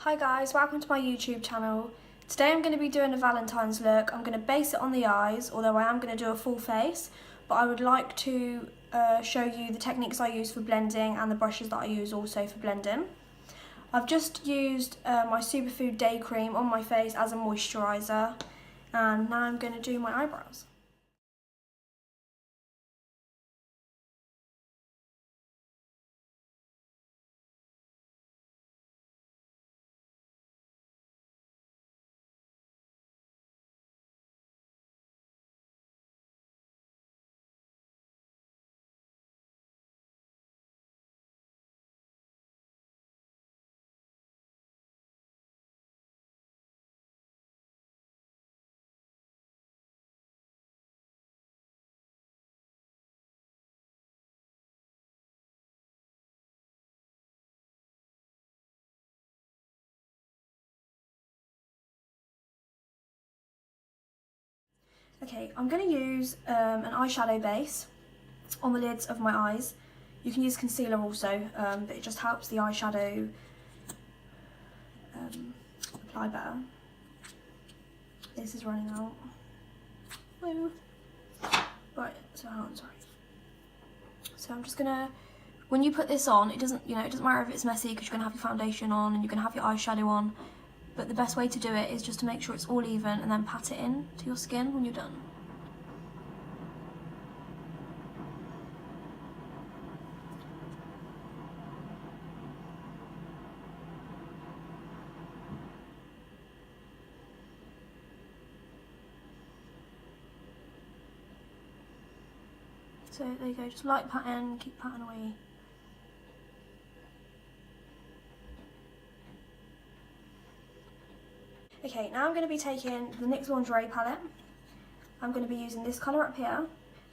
Hi guys, welcome to my YouTube channel. Today I'm going to be doing a Valentine's look. I'm going to base it on the eyes, although I am going to do a full face, but I would like to show you the techniques I use for blending and the brushes that I use also for blending. I've just used my Superfood Day Cream on my face as a moisturiser, and now I'm going to do my eyebrows. Okay, I'm going to use an eyeshadow base on the lids of my eyes. You can use concealer also, but it just helps the eyeshadow apply better. This is running out. Woo. Right, so hold on, sorry. So I'm just gonna, when you put this on, it doesn't matter if it's messy because you're gonna have your foundation on and you're gonna have your eyeshadow on. But the best way to do it is just to make sure it's all even and then pat it in to your skin when you're done. So there you go, just light patting, keep patting away. Okay, now I'm going to be taking the NYX Lingerie Palette. I'm going to be using this colour up here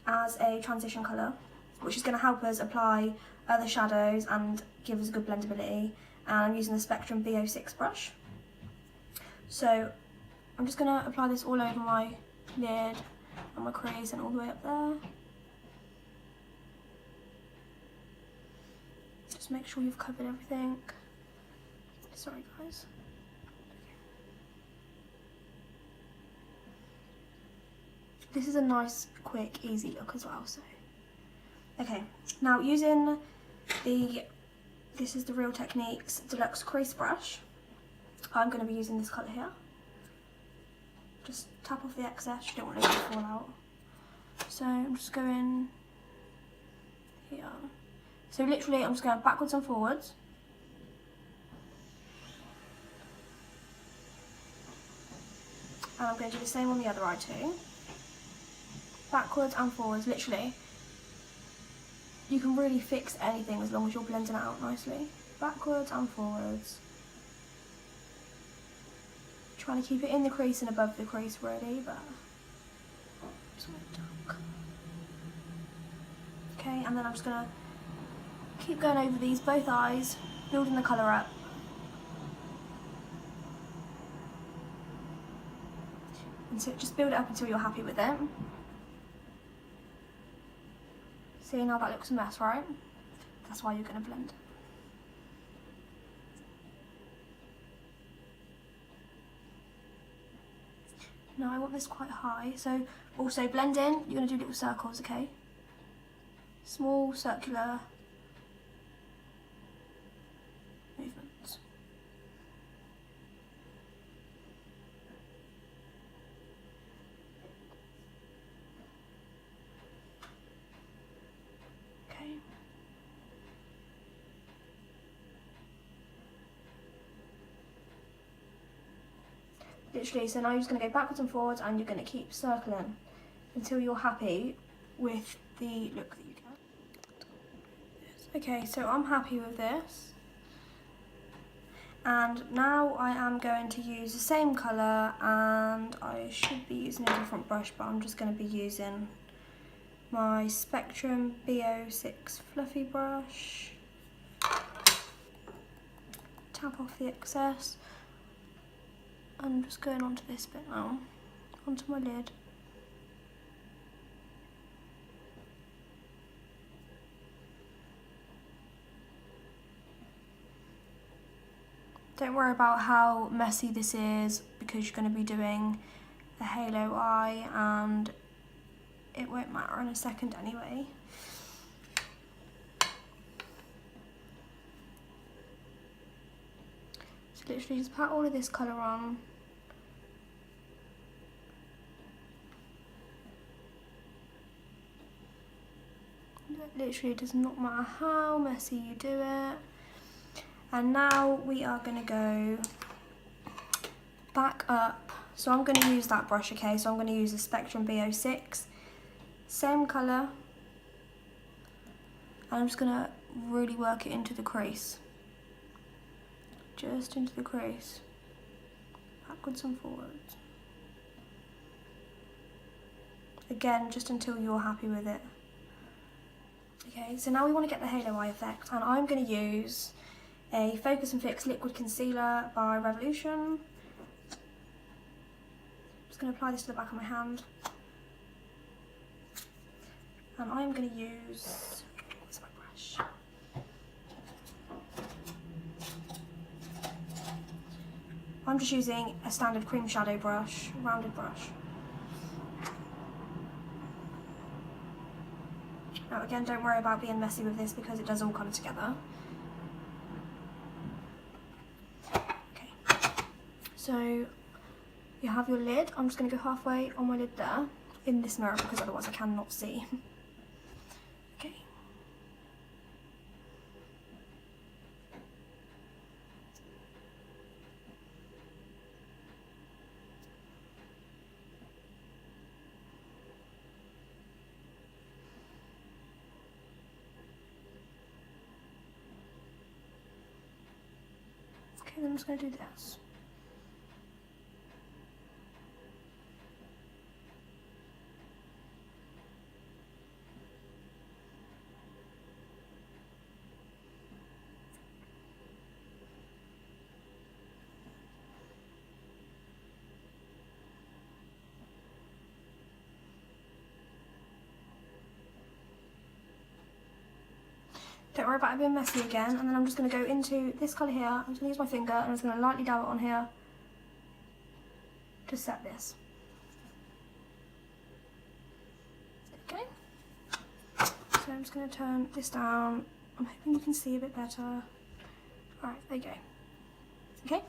as a transition colour, which is going to help us apply other shadows and give us a good blendability. And I'm using the Spectrum B06 brush. So I'm just going to apply this all over my lid and my crease and all the way up there. Just make sure you've covered everything. Sorry guys. This is a nice, quick, easy look as well, so. Okay, now using this is the Real Techniques Deluxe Crease Brush. I'm going to be using this colour here. Just tap off the excess, you don't want it to fall out. So I'm just going here. So literally I'm just going backwards and forwards. And I'm going to do the same on the other eye too. Backwards and forwards, literally. You can really fix anything as long as you're blending it out nicely. Backwards and forwards. Trying to keep it in the crease and above the crease really, but just want it dark. Okay, and then I'm just gonna keep going over these, both eyes, building the colour up. And so just build it up until you're happy with it. See, now that looks a mess, right? That's why you're going to blend. Now I want this quite high, so also blend in, you're going to do little circles, okay? Small circular movements. Okay. Literally, so now you're just going to go backwards and forwards and you're going to keep circling until you're happy with the look that you get. Okay, so I'm happy with this. And now I am going to use the same colour, and I should be using a different brush, but I'm just going to be using my Spectrum B06 fluffy brush. Tap off the excess. I'm just going onto this bit now, onto my lid. Don't worry about how messy this is because you're going to be doing a halo eye and it won't matter in a second anyway. So literally just pat all of this colour on. It literally does not matter how messy you do it. And now we are going to go back up. So I'm going to use that brush, okay? So I'm going to use the Spectrum B06. Same colour. And I'm just going to really work it into the crease. Just into the crease. Backwards and forwards. Again, just until you're happy with it. Okay, so now we want to get the halo eye effect. And I'm going to use a Focus and Fix Liquid Concealer by Revolution. Just going to apply this to the back of my hand. And I'm going to use, where's my brush? I'm just using a standard cream shadow brush, rounded brush. Now again, don't worry about being messy with this because it does all come together. So you have your lid. I'm just going to go halfway on my lid there in this mirror because otherwise I cannot see. Okay. Okay, then I'm just going to do this. Don't worry about it being messy again, and then I'm just going to go into this colour here. I'm just going to use my finger and I'm just going to lightly dab it on here to set this. Okay. So I'm just going to turn this down. I'm hoping you can see a bit better. Alright, there you go. Okay.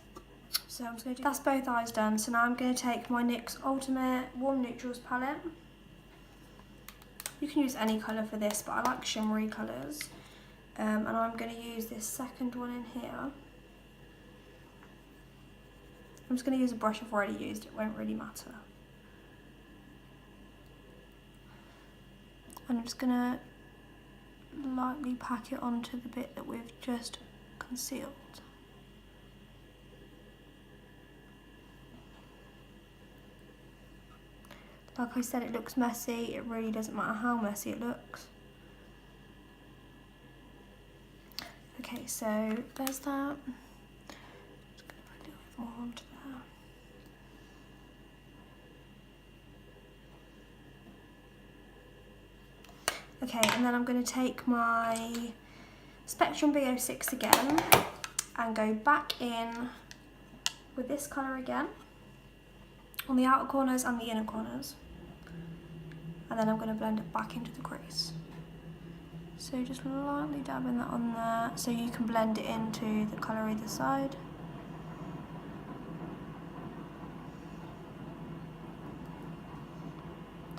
So I'm just going to do that's both eyes done. So now I'm going to take my NYX Ultimate Warm Neutrals palette. You can use any colour for this, but I like shimmery colours. And I'm going to use this second one in here. I'm just going to use a brush I've already used, it won't really matter. And I'm just going to lightly pack it onto the bit that we've just concealed. Like I said, it looks messy, it really doesn't matter how messy it looks. Okay, so there's that. Just going to put a little bit more onto there. Okay, and then I'm going to take my Spectrum B06 again and go back in with this colour again on the outer corners and the inner corners. And then I'm going to blend it back into the crease. So just lightly dabbing that on there so you can blend it into the colour either side.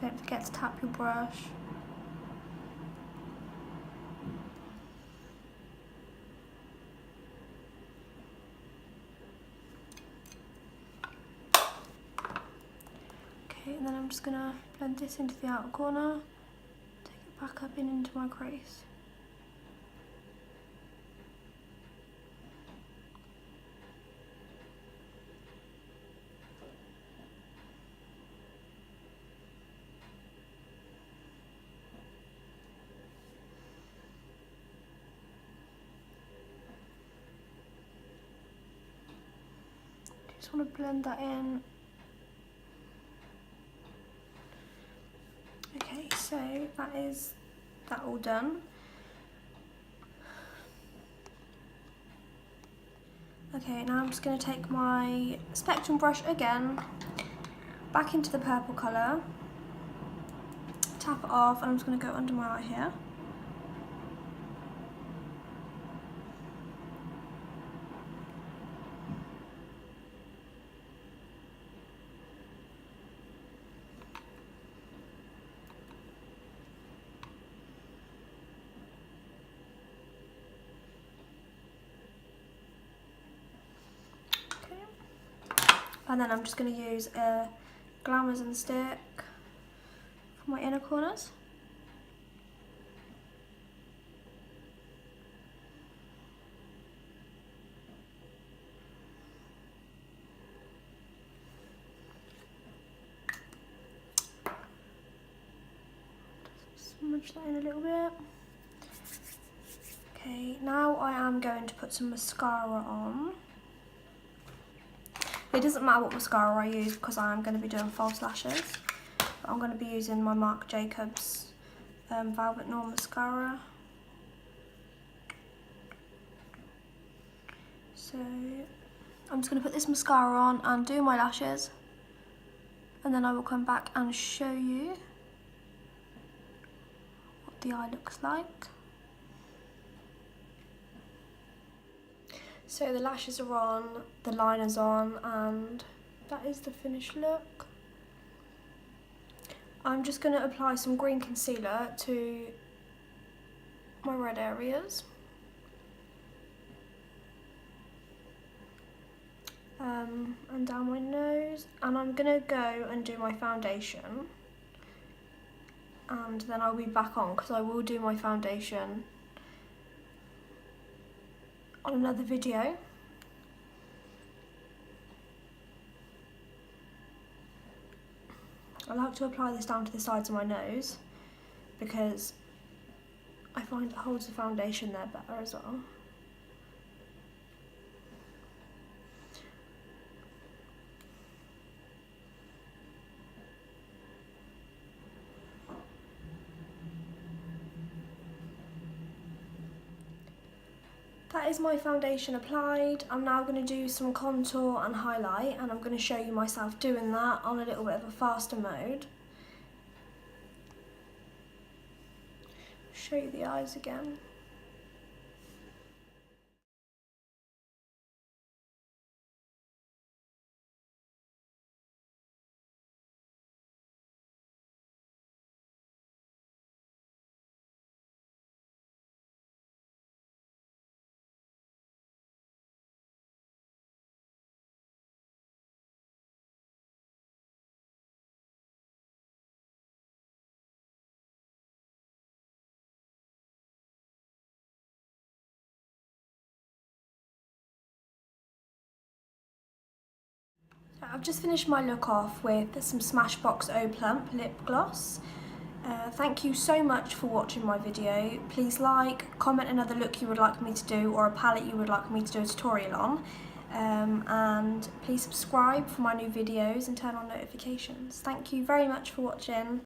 Don't forget to tap your brush. Okay, and then I'm just going to blend this into the outer corner. Back up into my crease. Just want to blend that in. Okay, so that is that all done. Okay, now I'm just going to take my spectrum brush again, back into the purple colour, tap it off, and I'm just going to go under my eye here. And then I'm just going to use a Glamazon stick for my inner corners. Smudge that in a little bit. Okay, now I am going to put some mascara on. It doesn't matter what mascara I use because I am going to be doing false lashes. But I'm going to be using my Marc Jacobs Velvet Noir mascara. So I'm just going to put this mascara on and do my lashes, and then I will come back and show you what the eye looks like. So the lashes are on, the liner's on, and that is the finished look. I'm just going to apply some green concealer to my red areas. And down my nose, and I'm going to go and do my foundation, and then I'll be back on because I will do my foundation on another video. I like to apply this down to the sides of my nose because I find it holds the foundation there better as well. That is my foundation applied. I'm now going to do some contour and highlight, and I'm going to show you myself doing that on a little bit of a faster mode. Show you the eyes again. I've just finished my look off with some Smashbox O Plump lip gloss. Thank you so much for watching my video. Please like, comment another look you would like me to do or a palette you would like me to do a tutorial on. And please subscribe for my new videos and turn on notifications. Thank you very much for watching.